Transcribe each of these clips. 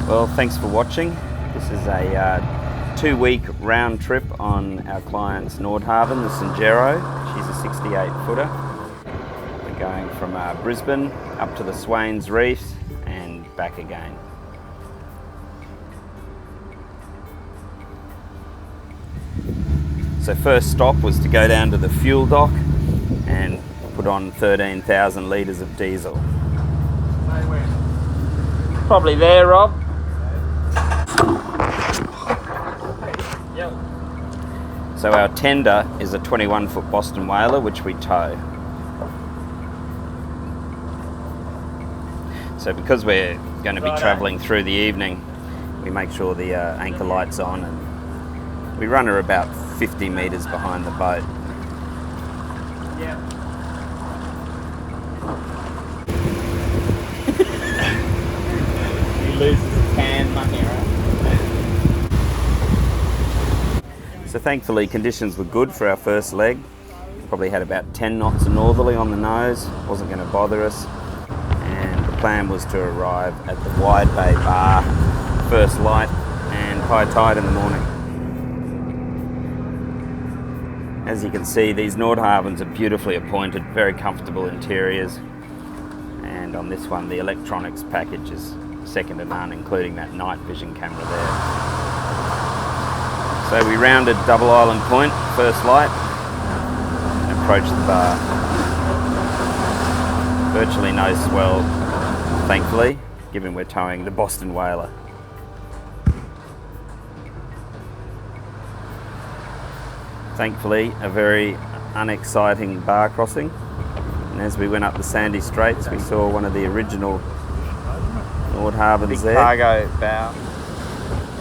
Well, thanks for watching. This is a 2-week round trip on our client's Nordhavn, the Senjero. She's a 68-footer. We're going from Brisbane up to the Swains Reef and back again. So first stop was to go down to the fuel dock and put on 13,000 litres of diesel. Probably there, Rob. Yep. So our tender is a 21-foot Boston whaler, which we tow. So because we're going to be travelling through the evening, we make sure the anchor light's on, and we run her about 50 metres behind the boat. Yeah. He loses a can money, right? So thankfully conditions were good for our first leg. Probably had about 10 knots of northerly on the nose, wasn't going to bother us. And the plan was to arrive at the Wide Bay Bar, first light and high tide in the morning. As you can see, these Nordhavns are beautifully appointed, very comfortable interiors. And on this one, the electronics package is second to none, including that night vision camera there. So we rounded Double Island Point, first light, and approached the bar. Virtually no swell, thankfully, given we're towing the Boston whaler. Thankfully, a very unexciting bar crossing. And as we went up the sandy straits, we saw one of the original Nordhavns there. Cargo bow.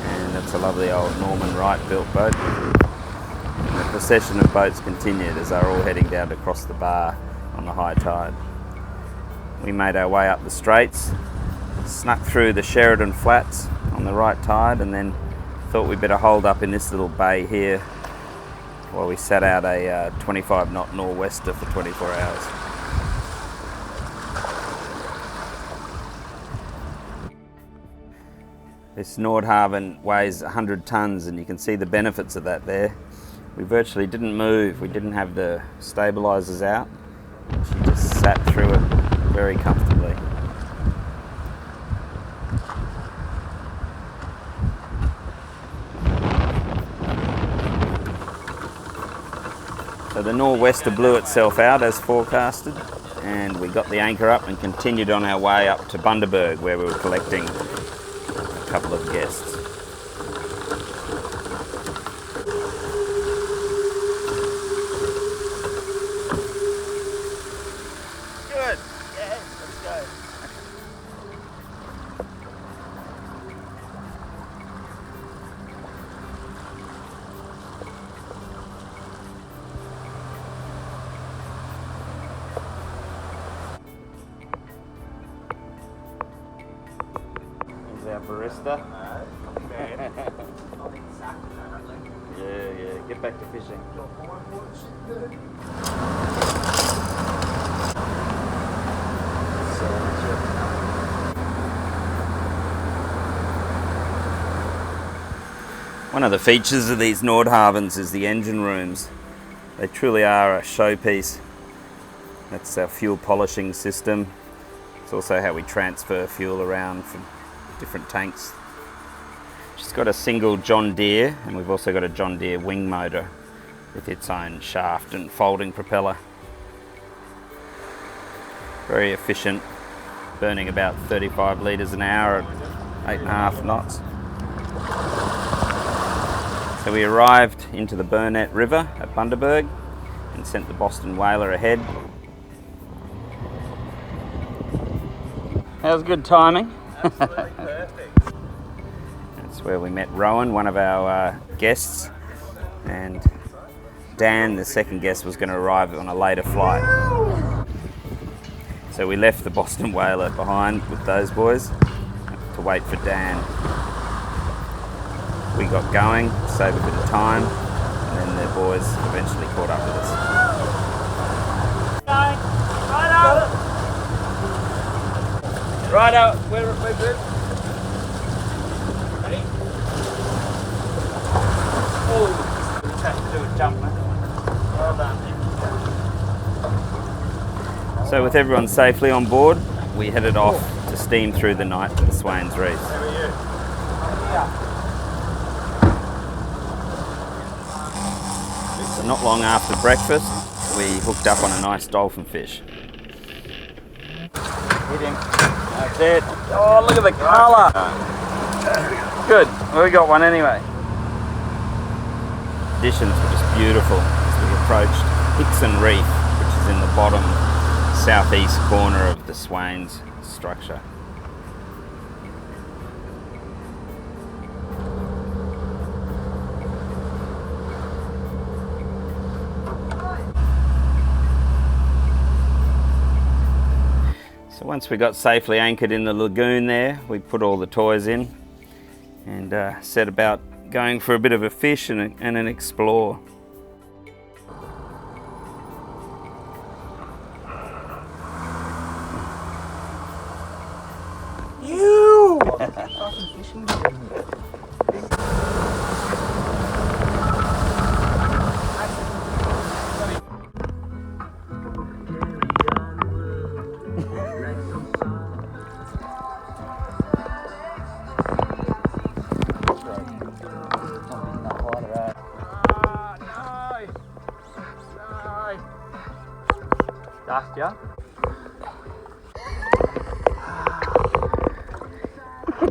And it's a lovely old Norman Wright-built boat. And the procession of boats continued as they were all heading down to cross the bar on the high tide. We made our way up the straits, snuck through the Sheridan Flats on the right tide, and then thought we'd better hold up in this little bay here while we sat out a 25-knot nor'wester for 24 hours. This Nordhavn weighs 100 tonnes, and you can see the benefits of that there. We virtually didn't move, we didn't have the stabilisers out. She just sat through it very comfortably. So the nor'wester blew itself out as forecasted, and we got the anchor up and continued on our way up to Bundaberg, where we were collecting a couple of guests. Good. Yeah, let's go. Our barista. Yeah, get back to fishing. One of the features of these Nordhavns is the engine rooms. They truly are a showpiece. That's our fuel polishing system. It's also how we transfer fuel around from different tanks. She's got a single John Deere, and we've also got a John Deere wing motor with its own shaft and folding propeller. Very efficient, burning about 35 litres an hour at 8.5 knots. So we arrived into the Burnett River at Bundaberg and sent the Boston whaler ahead. That was good timing. Absolutely perfect. That's where we met Rowan, one of our guests, and Dan, the second guest, was going to arrive on a later flight. So we left the Boston whaler behind with those boys to wait for Dan. We got going, saved a bit of time, and then the boys eventually caught up with us. Right out, we're good. Good jump, mate. Well done. So with everyone safely on board, we headed off to steam through the night to the Swains Reef. So not long after breakfast, we hooked up on a nice dolphin fish. Hit him. That's it. Oh, look at the colour. Good. Well, we got one anyway. Conditions were just beautiful as we approached Swains Reef, which is in the bottom southeast corner of the Swains structure. So once we got safely anchored in the lagoon there, we put all the toys in and set about going for a bit of a fish and an explore. Dust ya?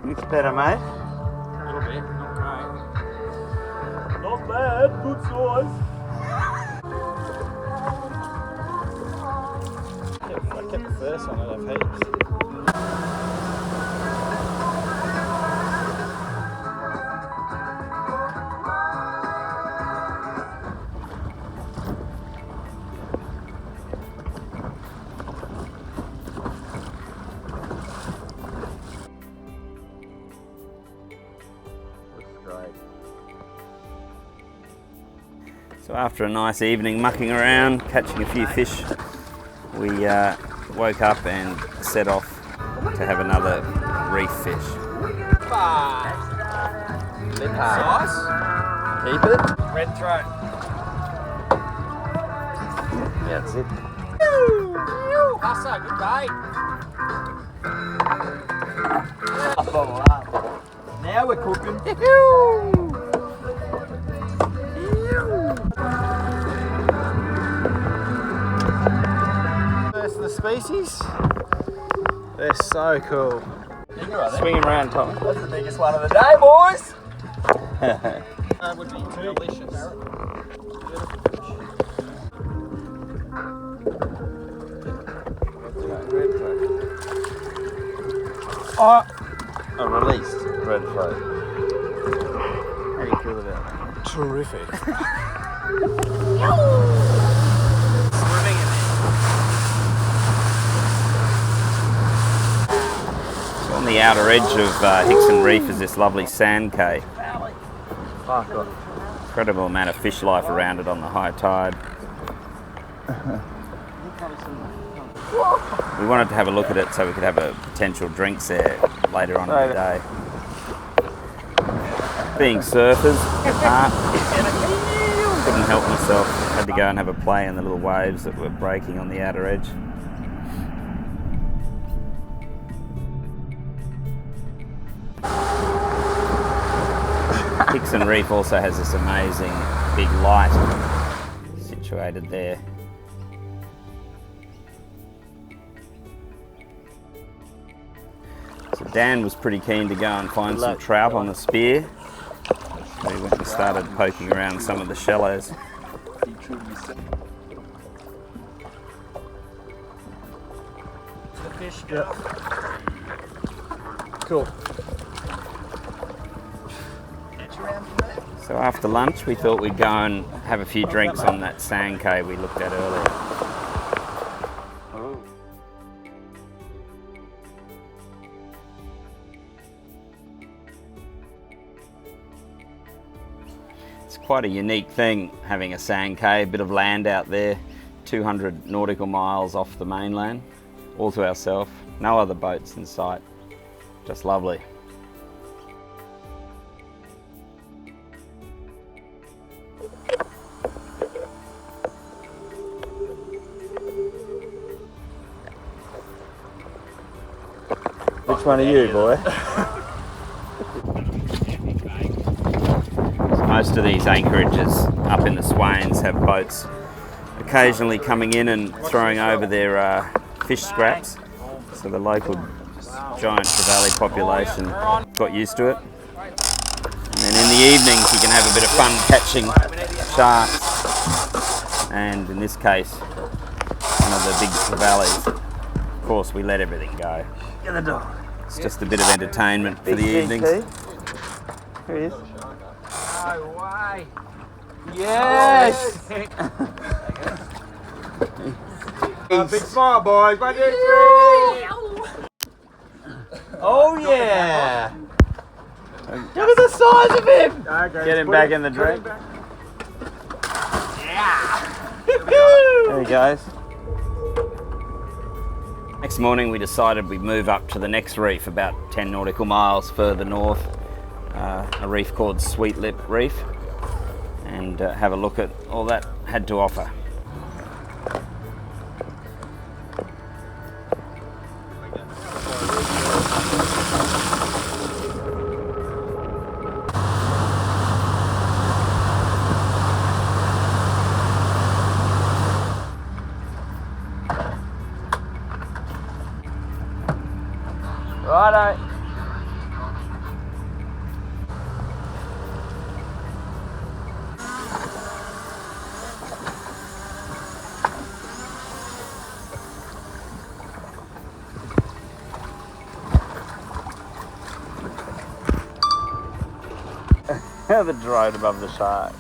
It's better, mate. A little bit, not great. Not bad, good size. I kept the first one, I'd have heaps. So after a nice evening mucking around, catching a few fish, we woke up and set off to have another reef fish. Nice. Keep it. Red throat. Yeah, that's it. That's so good, mate. Now we're cooking. First of the species. They're so cool. Swing him around, Tom. That's the biggest one of the day, boys. That would be delicious. Oh, a released red float. How do you feel about that? Terrific. Swimming in there. So on the outer edge of Swains Reef is this lovely sand cay. Incredible amount of fish life around it on the high tide. We wanted to have a look at it so we could have a potential drinks there later on in the day. Being surfers, couldn't help myself. Had to go and have a play in the little waves that were breaking on the outer edge. Swains Reef also has this amazing big light situated there. So Dan was pretty keen to go and find some trout on the spear. So we went and started poking around some of the shallows. The fish. Yep. Cool. So after lunch, we thought we'd go and have a few drinks on that sand cay we looked at earlier. It's quite a unique thing having a sand cay, a bit of land out there, 200 nautical miles off the mainland, all to ourselves, no other boats in sight, just lovely. one of you, boy? Most of these anchorages up in the Swains have boats occasionally coming in and throwing over their fish scraps. So the local giant trevally population got used to it. And then in the evenings you can have a bit of fun catching sharks. And in this case, one of the big trevallies. Of course, we let everything go. Get the dog. It's just a bit of entertainment for the evenings. Here he is. No way. Yes! Big smile, boys. 1, 2, 3. Oh yeah! Look at the size of him! Get him back in the drink. Yeah! There he goes. Next morning we decided we'd move up to the next reef about 10 nautical miles further north, a reef called Sweetlip Reef, and have a look at all that had to offer. Righto. The drone above the shark.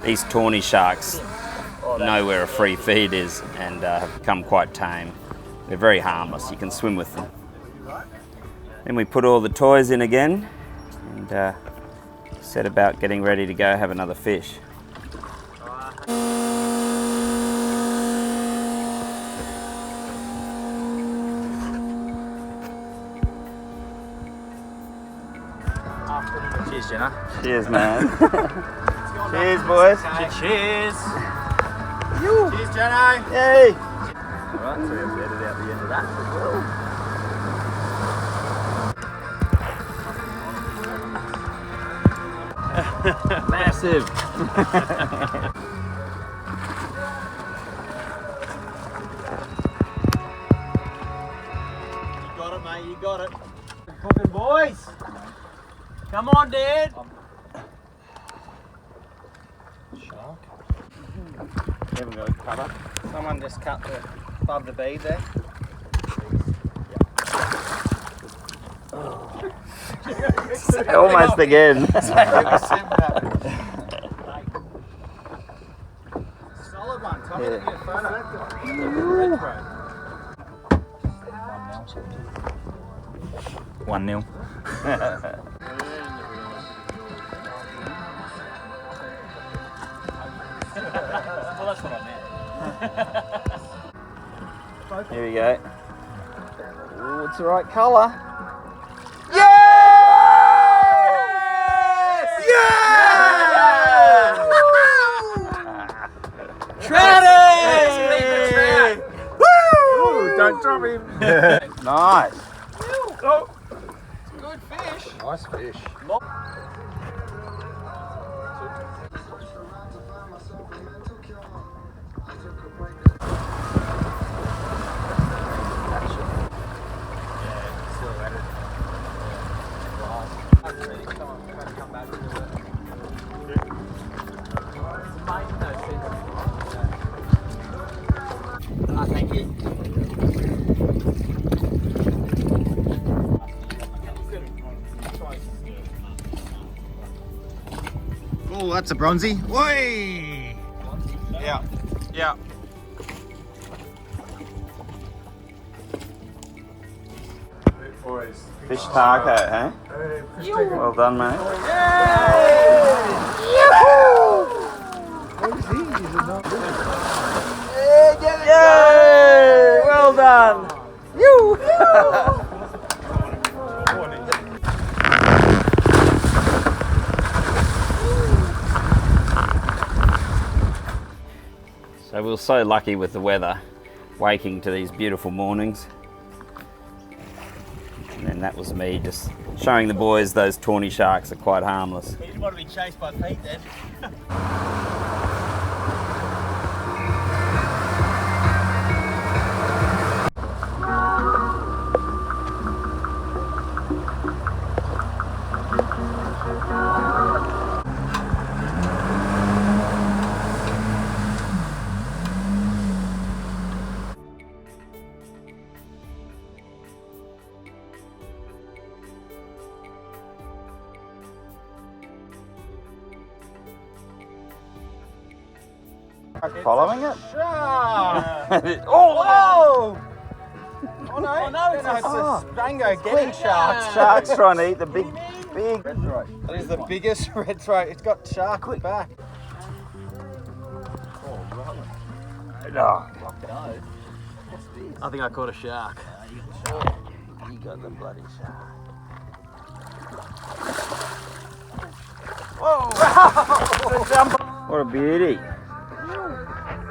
These tawny sharks know where a free feed is and have become quite tame. They're very harmless, you can swim with them. Then we put all the toys in again and set about getting ready to go have another fish. Cheers, Jenna. Cheers, man. Cheers, boys. Cheers. You. Cheers, Jenna. Yay. Alright, so we have to edit out the end of that as well. Massive. You got it, mate, you got it. Cooking, boys. Come on, Dad. Shark. You haven't got a cover? Someone just cut above the bead there. Almost again. Solid one. Tell me to get a photo. 1-0. Well, that's what I meant. Here we go. Ooh, it's the right colour. Yes! Trout! Woo! Don't drop him. Nice. Oh. Good fish. Nice fish. Thank you. Oh, that's a bronzy. Way! Yeah. Yeah. Fish taco, eh? Well done, mate. Yay! Well done. You. So we were so lucky with the weather, waking to these beautiful mornings, And that was me just showing the boys those tawny sharks are quite harmless. You didn't want to be chased by Pete then. Following it? Shark! Oh! Oh no, it's a Rango getting sharks. Sharks trying to eat the big red throat. That is the biggest red throat. It's got shark at the back. Oh, I think I caught a shark. you got the bloody shark. Whoa! What a beauty.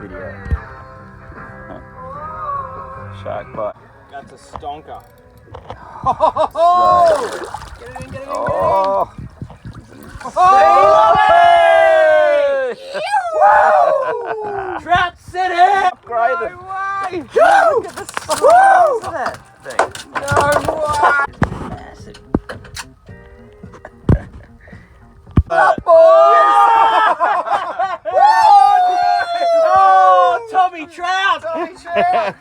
Video. Shark bite. That's a stonker. Oh! Get it in, get it in, Oh! Oh! Trout City! Upgraded. No way! Look at the size of that thing. No way! Massive. Oh, Tommy Trout! Tommy Trout!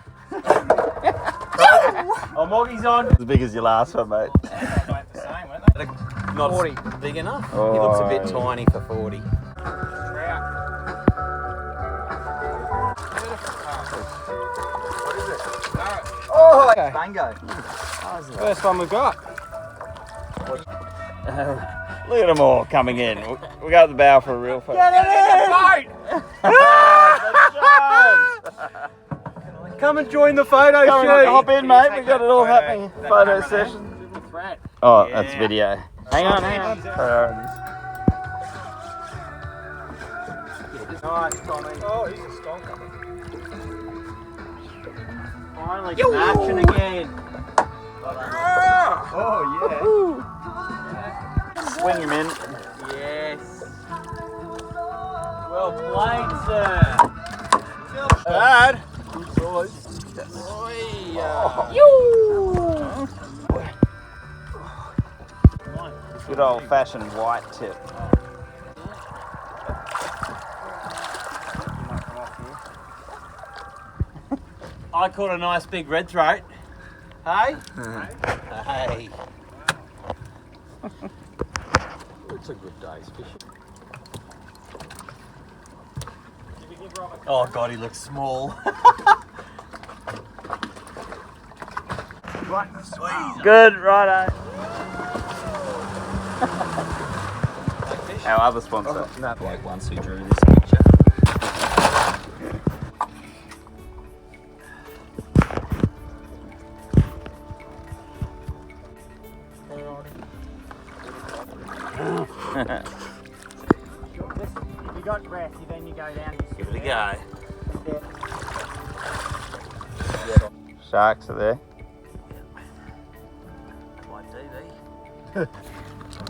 Oh, Moggy's on. As big as your last one, mate. Not 40. Big enough? Oh. He looks a bit tiny for 40. Oh, Okay. Bango. First one we've got. Look at them all coming in. We'll go up the bow for a real photo. Get it in! Come and join the photo Come shoot. on, hop in, mate. We've got it all happening. Photo session. Oh, that's video. Hang on, hang on. Priorities. Nice, Tommy. Oh, he's a stonker. Finally, Yo! some action again. Oh, yeah. Swing him in. Yes. Well played, sir. Dad. Good old fashioned white tip. I caught a nice big red throat. Hey? Hey. It's a good day's fishing. Oh God, he looks small. Good, righto. Our other sponsor. That bloke once who drew this picture. If you got breath, then you go down. Give it a go. Sharks are there.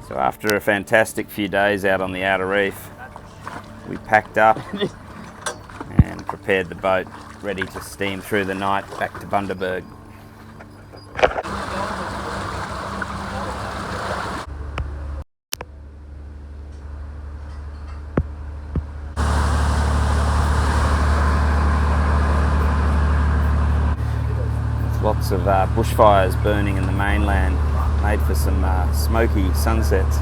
So after a fantastic few days out on the outer reef, we packed up and prepared the boat, ready to steam through the night back to Bundaberg. Lots of bushfires burning in the mainland, made for some smoky sunsets.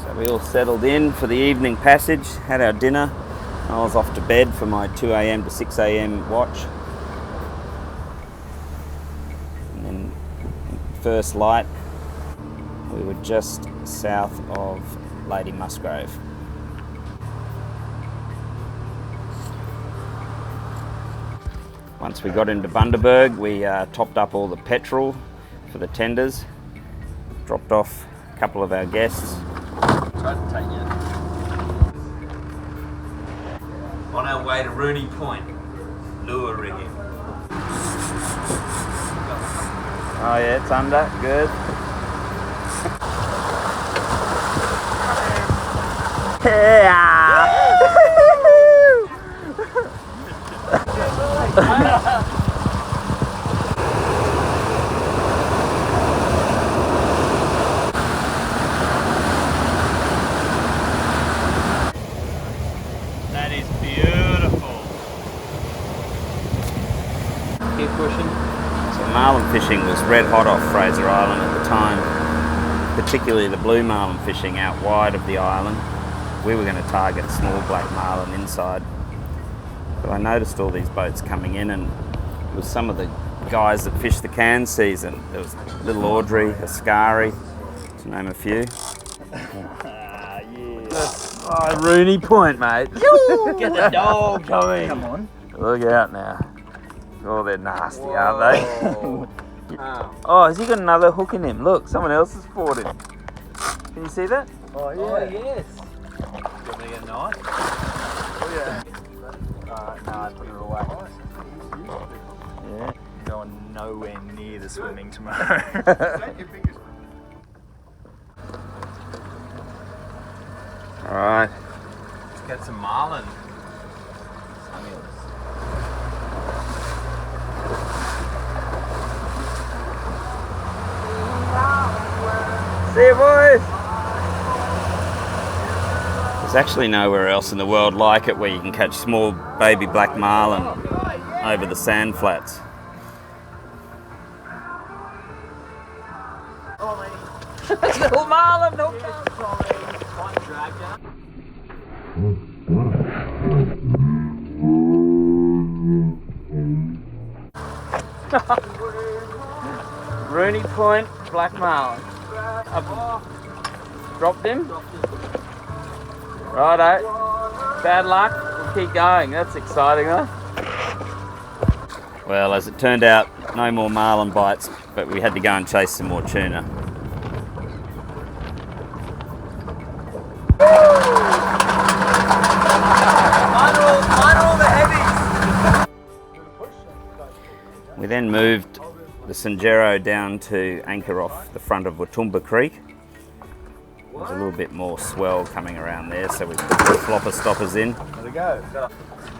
So we all settled in for the evening passage, had our dinner. I was off to bed for my 2 a.m. to 6 a.m. watch. First light, we were just south of Lady Musgrave. Once we got into Bundaberg, we topped up all the petrol for the tenders. Dropped off a couple of our guests. Tried to take you. On our way to Rooney Point, lure rigging. Oh yeah, it's under. Good. That is beautiful. Keep pushing. So marlin fishing was red hot off Fraser Island at the time, particularly the blue marlin fishing out wide of the island. We were going to target small black marlin inside. But I noticed all these boats coming in, and it was some of the guys that fished the Cairns season. There was Little Audrey, Ascari, to name a few. Oh, Rooney Point, mate. Get the dog coming. Come on. Look out now. Oh, they're nasty, aren't they? Oh, has he got another hook in him? Look, someone else has fought him. Can you see that? Oh, yeah. Oh, yes. Do you want me to get a knife? Oh, yeah. No, I put it away. Yeah. Going nowhere near the swimming tomorrow. Alright. Let's get some marlin. See you, boys! There's actually nowhere else in the world like it where you can catch small baby black marlin over the sand flats. Little marlin, no Rooney Point, black marlin. Dropped him? Righto. Bad luck. We'll keep going. That's exciting, though. Well, as it turned out, no more marlin bites, but we had to go and chase some more tuna. Mine are all the heavies. We then moved the Senjero down to anchor off the front of Watumba Creek. There's a little bit more swell coming around there, so we put the flopper stoppers in. There we go.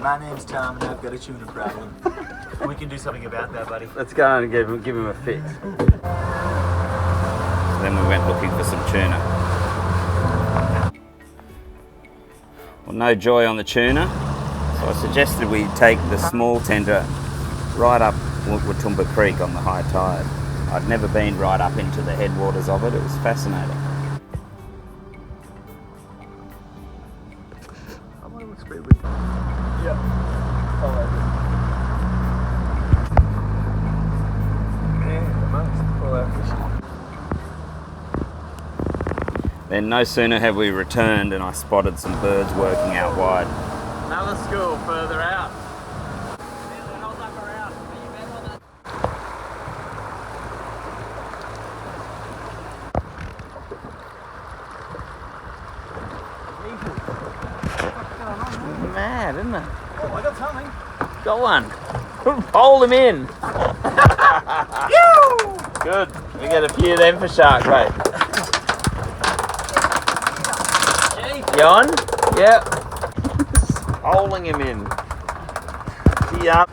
My name's Tom and I've got a tuna problem. We can do something about that, buddy. Let's go and give him a fix. So then we went looking for some tuna. Well, no joy on the tuna, so I suggested we take the small tender right up Watumba Creek on the high tide. I'd never been right up into the headwaters of it. It was fascinating. Then no sooner have we returned and I spotted some birds working out wide. Another school further out. Mad, isn't it? Oh, I got something. Got one. Hold him in. Good. We get a few of them for shark bait. You on? Yep. Holding him in. Yeah.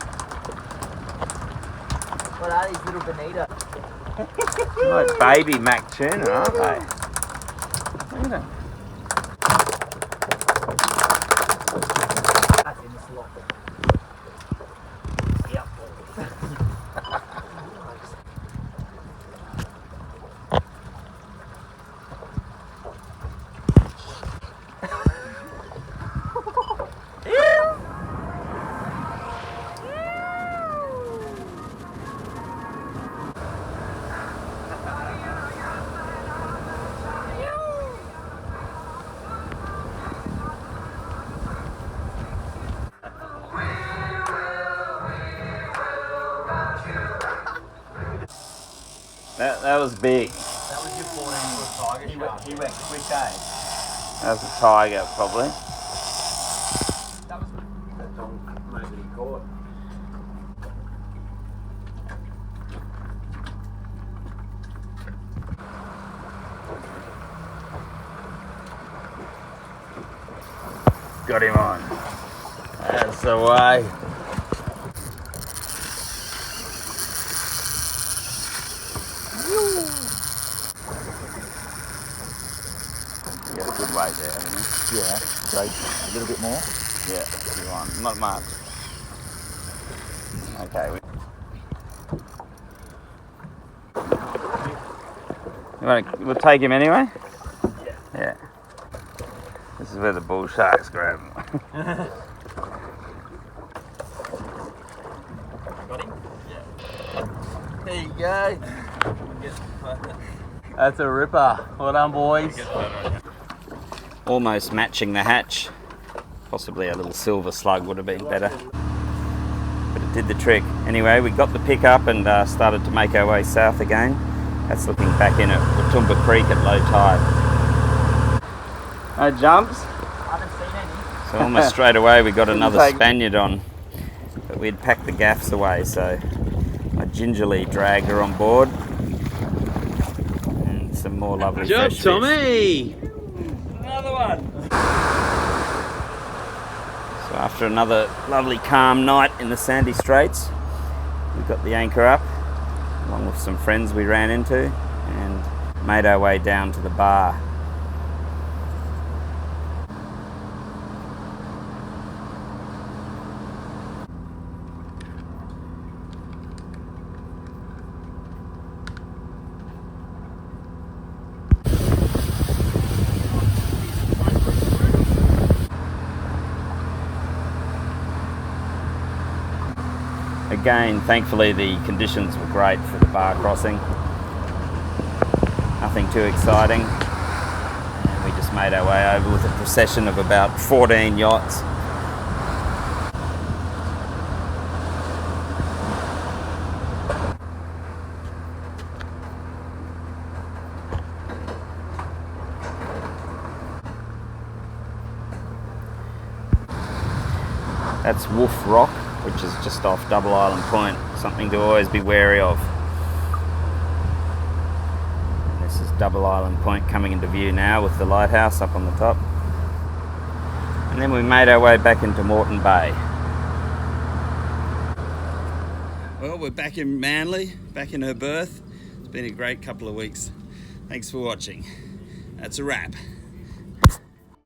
What are these little bonita? Like baby mac tuna, aren't they? Look at them. That's in the slot. Yep. That was big. That was your 14-foot tiger shark. He went quick, eh? That was a tiger, probably. That was That's all maybe he caught. Got him on. That's the way. You got a good weight there, haven't you? Yeah, great. A little bit more. Yeah, you want. Not much. Okay. We'll take him anyway? Yeah. This is where the bull sharks grab him. Got him? Yeah. There you go. That's a ripper. Well done, boys. Almost matching the hatch. Possibly a little silver slug would have been better. But it did the trick. Anyway, we got the pick up and started to make our way south again. That's looking back in at Watumba Creek at low tide. No jumps. I haven't seen any. So almost straight away we got another Take- Spaniard on. But we'd packed the gaffs away, so I gingerly dragged her on board. And some more lovely Good job, fresh fish. Tommy. Another one. So after another lovely calm night in the sandy straits, we got the anchor up along with some friends we ran into and made our way down to the bar. Again, thankfully the conditions were great for the bar crossing. Nothing too exciting. And we just made our way over with a procession of about 14 yachts. That's Wolf Rock, which is just off Double Island Point, something to always be wary of. And this is Double Island Point coming into view now with the lighthouse up on the top. And then we made our way back into Moreton Bay. Well, we're back in Manly, back in her berth. It's been a great couple of weeks. Thanks for watching. That's a wrap.